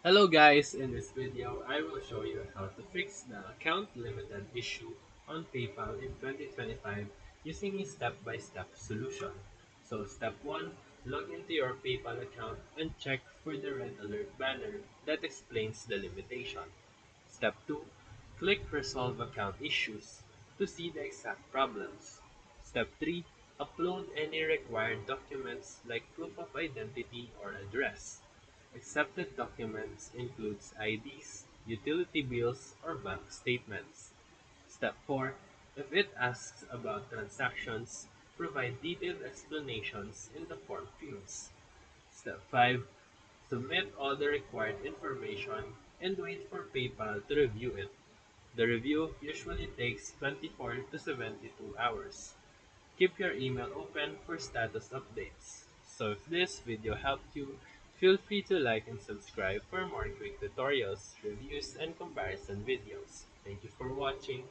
Hello guys, in this video I will show you how to fix the account limited issue on PayPal in 2025 using a step-by-step solution. So step 1, log into your PayPal account and check for the red alert banner that explains the limitation. Step 2, click resolve account issues to see the exact problems. Step 3, upload any required documents like proof of identity or address. Accepted documents includes IDs, utility bills, or bank statements. Step 4. If it asks about transactions, provide detailed explanations in the form fields. Step 5. Submit all the required information and wait for PayPal to review it. The review usually takes 24 to 72 hours. Keep your email open for status updates. So if this video helped you, feel free to like and subscribe for more quick tutorials, reviews, and comparison videos. Thank you for watching.